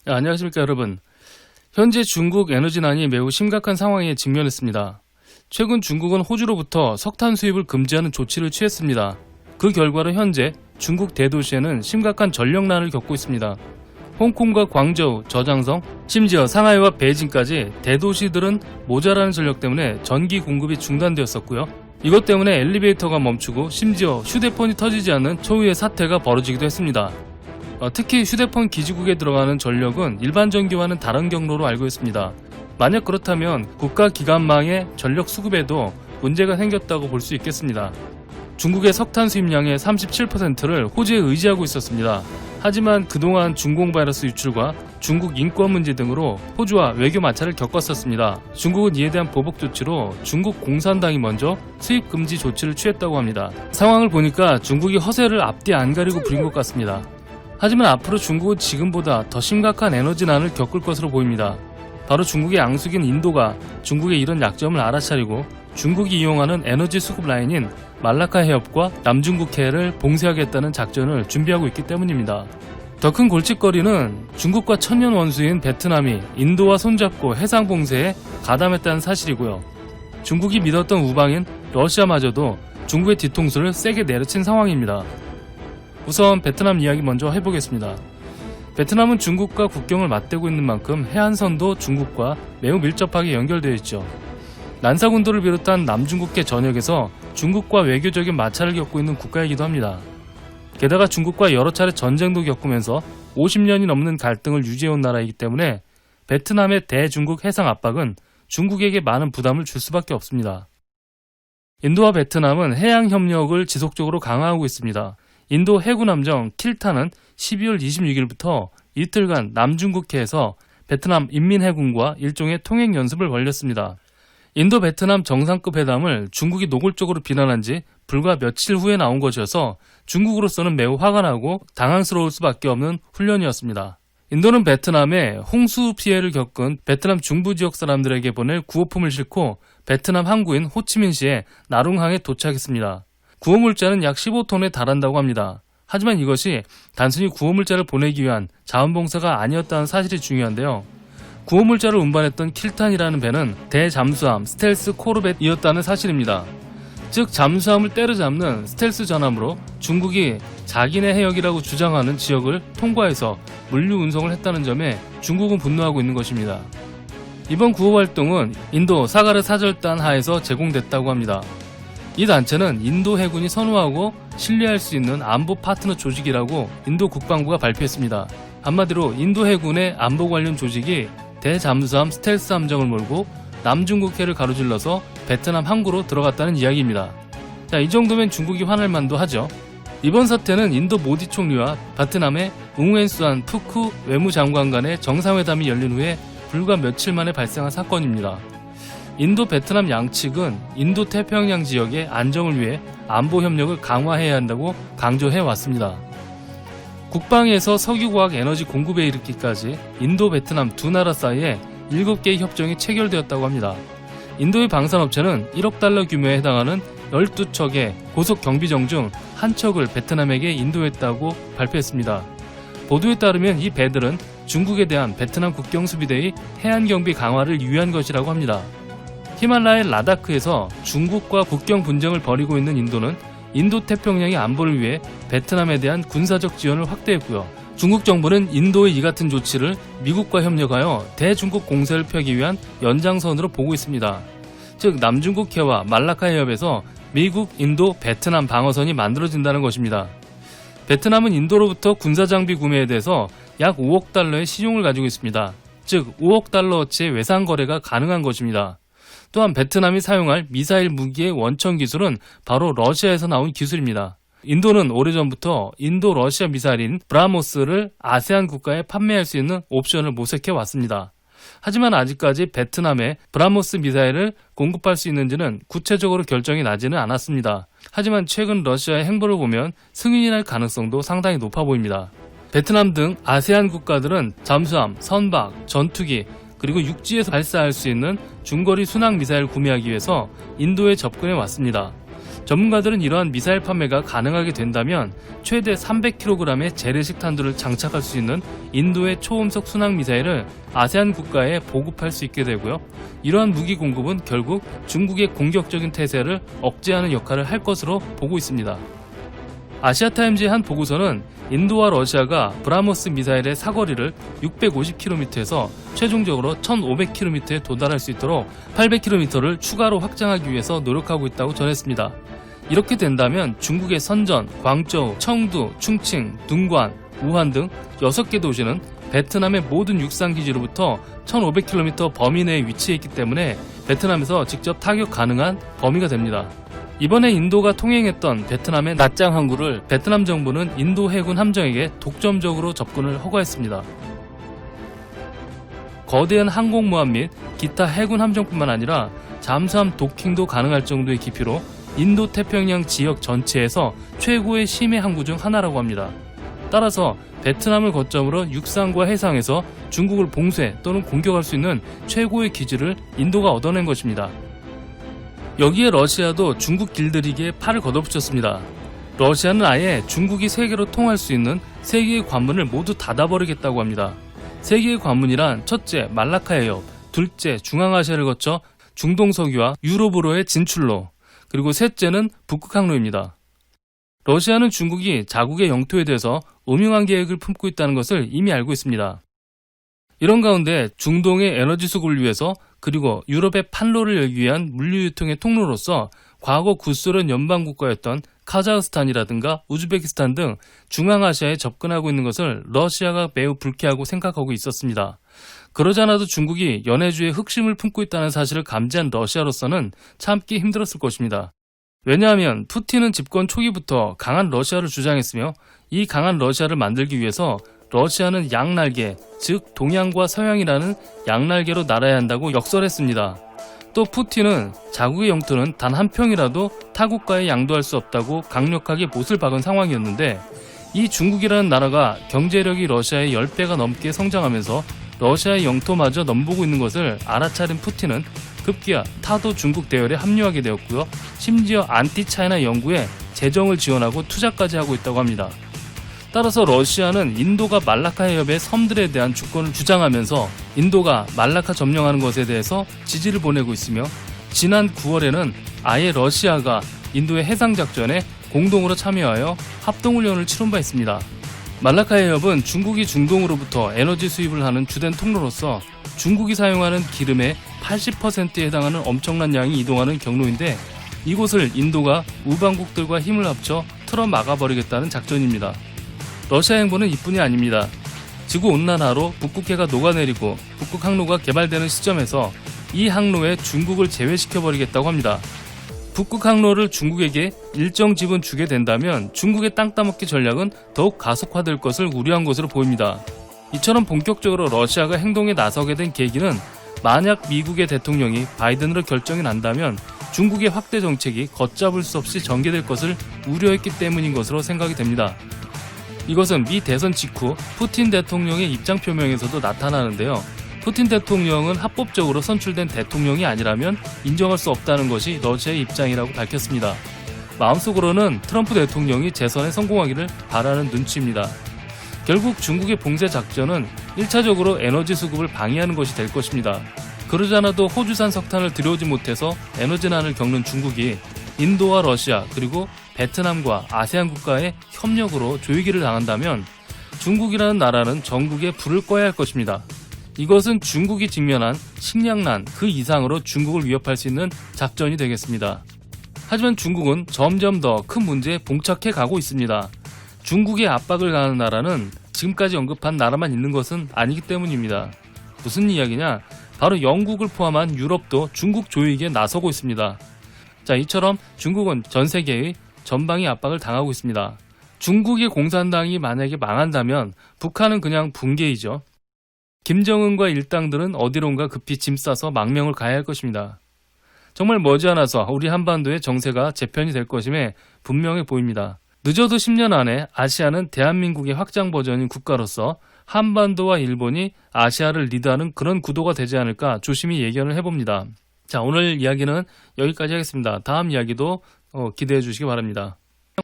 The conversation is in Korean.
안녕하십니까 여러분. 현재 중국 에너지난이 매우 심각한 상황에 직면했습니다. 최근 중국은 호주로부터 석탄 수입을 금지하는 조치를 취했습니다. 그 결과로 현재 중국 대도시에는 심각한 전력난을 겪고 있습니다. 홍콩과 광저우, 저장성, 심지어 상하이와 베이징까지 대도시들은 모자라는 전력 때문에 전기 공급이 중단되었었고요. 이것 때문에 엘리베이터가 멈추고 심지어 휴대폰이 터지지 않는 초유의 사태가 벌어지기도 했습니다. 특히 휴대폰 기지국에 들어가는 전력은 일반 전기와는 다른 경로로 알고 있습니다. 만약 그렇다면 국가기관망의 전력 수급에도 문제가 생겼다고 볼 수 있겠습니다. 중국의 석탄 수입량의 37%를 호주에 의지하고 있었습니다. 하지만 그동안 중공 바이러스 유출과 중국 인권 문제 등으로 호주와 외교 마찰을 겪었었습니다. 중국은 이에 대한 보복 조치로 중국 공산당이 먼저 수입 금지 조치를 취했다고 합니다. 상황을 보니까 중국이 허세를 앞뒤 안 가리고 부린 것 같습니다. 하지만 앞으로 중국은 지금보다 더 심각한 에너지난을 겪을 것으로 보입니다. 바로 중국의 양수기인 인도가 중국의 이런 약점을 알아차리고 중국이 이용하는 에너지 수급 라인인 말라카 해협과 남중국 해를 봉쇄하겠다는 작전을 준비하고 있기 때문입니다. 더 큰 골칫거리는 중국과 천년 원수인 베트남이 인도와 손잡고 해상 봉쇄에 가담했다는 사실이고요. 중국이 믿었던 우방인 러시아마저도 중국의 뒤통수를 세게 내려친 상황입니다. 우선 베트남 이야기 먼저 해보겠습니다. 베트남은 중국과 국경을 맞대고 있는 만큼 해안선도 중국과 매우 밀접하게 연결되어 있죠. 난사군도를 비롯한 남중국해 전역에서 중국과 외교적인 마찰을 겪고 있는 국가이기도 합니다. 게다가 중국과 여러 차례 전쟁도 겪으면서 50년이 넘는 갈등을 유지해온 나라이기 때문에 베트남의 대중국 해상 압박은 중국에게 많은 부담을 줄 수밖에 없습니다. 인도와 베트남은 해양 협력을 지속적으로 강화하고 있습니다. 인도 해군 함정 킬탄은 12월 26일부터 이틀간 남중국해에서 베트남 인민해군과 일종의 통행 연습을 벌였습니다. 인도 베트남 정상급 회담을 중국이 노골적으로 비난한 지 불과 며칠 후에 나온 것이어서 중국으로서는 매우 화가 나고 당황스러울 수밖에 없는 훈련이었습니다. 인도는 베트남에 홍수 피해를 겪은 베트남 중부 지역 사람들에게 보낼 구호품을 싣고 베트남 항구인 호치민시에 나룽항에 도착했습니다. 구호물자는 약 15톤에 달한다고 합니다. 하지만 이것이 단순히 구호물자를 보내기 위한 자원봉사가 아니었다는 사실이 중요한데요. 구호물자를 운반했던 킬탄이라는 배는 대잠수함 스텔스 코르벳이었다는 사실입니다. 즉 잠수함을 때려잡는 스텔스 전함으로 중국이 자기네 해역이라고 주장하는 지역을 통과해서 물류 운송을 했다는 점에 중국은 분노하고 있는 것입니다. 이번 구호 활동은 인도 사가르 사절단 하에서 제공됐다고 합니다. 이 단체는 인도 해군이 선호하고 신뢰할 수 있는 안보 파트너 조직이라고 인도 국방부가 발표했습니다. 한마디로 인도 해군의 안보 관련 조직이 대잠수함 스텔스 함정을 몰고 남중국해를 가로질러서 베트남 항구로 들어갔다는 이야기입니다. 자, 이 정도면 중국이 화날 만도 하죠. 이번 사태는 인도 모디 총리와 베트남의 웅웬수안 푸쿠 외무장관 간의 정상회담이 열린 후에 불과 며칠 만에 발생한 사건입니다. 인도 베트남 양측은 인도 태평양 지역의 안정을 위해 안보 협력을 강화해야 한다고 강조해 왔습니다. 국방에서 석유과학 에너지 공급에 이르기까지 인도 베트남 두 나라 사이에 7개의 협정이 체결되었다고 합니다. 인도의 방산업체는 1억 달러 규모에 해당하는 12척의 고속 경비정 중 한 척을 베트남에게 인도했다고 발표했습니다. 보도에 따르면 이 배들은 중국에 대한 베트남 국경수비대의 해안경비 강화를 위한 것이라고 합니다. 히말라야 라다크에서 중국과 국경 분쟁을 벌이고 있는 인도는 인도 태평양의 안보를 위해 베트남에 대한 군사적 지원을 확대했고요. 중국 정부는 인도의 이 같은 조치를 미국과 협력하여 대중국 공세를 펴기 위한 연장선으로 보고 있습니다. 즉 남중국해와 말라카 해협에서 미국, 인도, 베트남 방어선이 만들어진다는 것입니다. 베트남은 인도로부터 군사장비 구매에 대해서 약 5억 달러의 신용을 가지고 있습니다. 즉 5억 달러어치의 외상 거래가 가능한 것입니다. 또한 베트남이 사용할 미사일 무기의 원천 기술은 바로 러시아에서 나온 기술입니다. 인도는 오래전부터 인도 러시아 미사일인 브라모스를 아세안 국가에 판매할 수 있는 옵션을 모색해 왔습니다. 하지만 아직까지 베트남에 브라모스 미사일을 공급할 수 있는지는 구체적으로 결정이 나지는 않았습니다. 하지만 최근 러시아의 행보를 보면 승인이 날 가능성도 상당히 높아 보입니다. 베트남 등 아세안 국가들은 잠수함, 선박, 전투기, 그리고 육지에서 발사할 수 있는 중거리 순항 미사일 구매하기 위해서 인도에 접근해 왔습니다. 전문가들은 이러한 미사일 판매가 가능하게 된다면 최대 300kg의 재래식탄두를 장착할 수 있는 인도의 초음속 순항 미사일을 아세안 국가에 보급할 수 있게 되고요. 이러한 무기 공급은 결국 중국의 공격적인 태세를 억제하는 역할을 할 것으로 보고 있습니다. 아시아타임즈의 한 보고서는 인도와 러시아가 브라모스 미사일의 사거리를 650km에서 최종적으로 1500km에 도달할 수 있도록 800km를 추가로 확장하기 위해서 노력하고 있다고 전했습니다. 이렇게 된다면 중국의 선전, 광저우, 청두, 충칭, 둥관, 우한 등 6개 도시는 베트남의 모든 육상기지로부터 1500km 범위 내에 위치해 있기 때문에 베트남에서 직접 타격 가능한 범위가 됩니다. 이번에 인도가 통행했던 베트남의 낫짱 항구를 베트남 정부는 인도 해군 함정에게 독점적으로 접근을 허가했습니다. 거대한 항공모함 및 기타 해군 함정뿐만 아니라 잠수함 도킹도 가능할 정도의 깊이로 인도 태평양 지역 전체에서 최고의 심해 항구 중 하나라고 합니다. 따라서 베트남을 거점으로 육상과 해상에서 중국을 봉쇄 또는 공격할 수 있는 최고의 기지를 인도가 얻어낸 것입니다. 여기에 러시아도 중국 길들이기에 팔을 걷어붙였습니다. 러시아는 아예 중국이 세계로 통할 수 있는 세 개의 관문을 모두 닫아버리겠다고 합니다. 세 개의 관문이란 첫째 말라카 해협, 둘째 중앙아시아를 거쳐 중동 석유와 유럽으로의 진출로, 그리고 셋째는 북극 항로입니다. 러시아는 중국이 자국의 영토에 대해서 음흉한 계획을 품고 있다는 것을 이미 알고 있습니다. 이런 가운데 중동의 에너지 수급을 위해서 그리고 유럽의 판로를 열기 위한 물류 유통의 통로로서 과거 구소련 연방국가였던 카자흐스탄이라든가 우즈베키스탄 등 중앙아시아에 접근하고 있는 것을 러시아가 매우 불쾌하고 생각하고 있었습니다. 그러지 않아도 중국이 연해주에 흑심을 품고 있다는 사실을 감지한 러시아로서는 참기 힘들었을 것입니다. 왜냐하면 푸틴은 집권 초기부터 강한 러시아를 주장했으며 이 강한 러시아를 만들기 위해서 러시아는 양날개, 즉 동양과 서양이라는 양날개로 날아야 한다고 역설했습니다. 또 푸틴은 자국의 영토는 단 한 평이라도 타국가에 양도할 수 없다고 강력하게 못을 박은 상황이었는데 이 중국이라는 나라가 경제력이 러시아의 10배가 넘게 성장하면서 러시아의 영토마저 넘보고 있는 것을 알아차린 푸틴은 급기야 타도 중국 대열에 합류하게 되었고요. 심지어 안티차이나 연구에 재정을 지원하고 투자까지 하고 있다고 합니다. 따라서 러시아는 인도가 말라카 해협의 섬들에 대한 주권을 주장하면서 인도가 말라카 점령하는 것에 대해서 지지를 보내고 있으며 지난 9월에는 아예 러시아가 인도의 해상작전에 공동으로 참여하여 합동훈련을 치른 바 있습니다. 말라카 해협은 중국이 중동으로부터 에너지 수입을 하는 주된 통로로서 중국이 사용하는 기름의 80%에 해당하는 엄청난 양이 이동하는 경로인데 이곳을 인도가 우방국들과 힘을 합쳐 틀어 막아버리겠다는 작전입니다. 러시아 행보는 이뿐이 아닙니다. 지구온난화로 북극해가 녹아내리고 북극 항로가 개발되는 시점에서 이 항로에 중국을 제외시켜버리겠다고 합니다. 북극 항로를 중국에게 일정 지분 주게 된다면 중국의 땅 따먹기 전략은 더욱 가속화될 것을 우려한 것으로 보입니다. 이처럼 본격적으로 러시아가 행동에 나서게 된 계기는 만약 미국의 대통령이 바이든으로 결정이 난다면 중국의 확대 정책이 걷잡을 수 없이 전개될 것을 우려했기 때문인 것으로 생각이 됩니다. 이것은 미 대선 직후 푸틴 대통령의 입장 표명에서도 나타나는데요. 푸틴 대통령은 합법적으로 선출된 대통령이 아니라면 인정할 수 없다는 것이 러시아의 입장이라고 밝혔습니다. 마음속으로는 트럼프 대통령이 재선에 성공하기를 바라는 눈치입니다. 결국 중국의 봉쇄 작전은 1차적으로 에너지 수급을 방해하는 것이 될 것입니다. 그러지 않아도 호주산 석탄을 들여오지 못해서 에너지난을 겪는 중국이 인도와 러시아 그리고 베트남과 아세안 국가의 협력으로 조이기를 당한다면 중국이라는 나라는 전국에 불을 꺼야 할 것입니다. 이것은 중국이 직면한 식량난 그 이상으로 중국을 위협할 수 있는 작전이 되겠습니다. 하지만 중국은 점점 더 큰 문제에 봉착해 가고 있습니다. 중국의 압박을 가하는 나라는 지금까지 언급한 나라만 있는 것은 아니기 때문입니다. 무슨 이야기냐? 바로 영국을 포함한 유럽도 중국 조이기에 나서고 있습니다. 자, 이처럼 중국은 전 세계의 전방위 압박을 당하고 있습니다. 중국의 공산당이 만약에 망한다면 북한은 그냥 붕괴이죠. 김정은과 일당들은 어디론가 급히 짐 싸서 망명을 가야 할 것입니다. 정말 머지않아서 우리 한반도의 정세가 재편이 될 것임에 분명해 보입니다. 늦어도 10년 안에 아시아는 대한민국의 확장 버전인 국가로서 한반도와 일본이 아시아를 리드하는 그런 구도가 되지 않을까 조심히 예견을 해봅니다. 자, 오늘 이야기는 여기까지 하겠습니다. 다음 이야기도 기대해 주시기 바랍니다.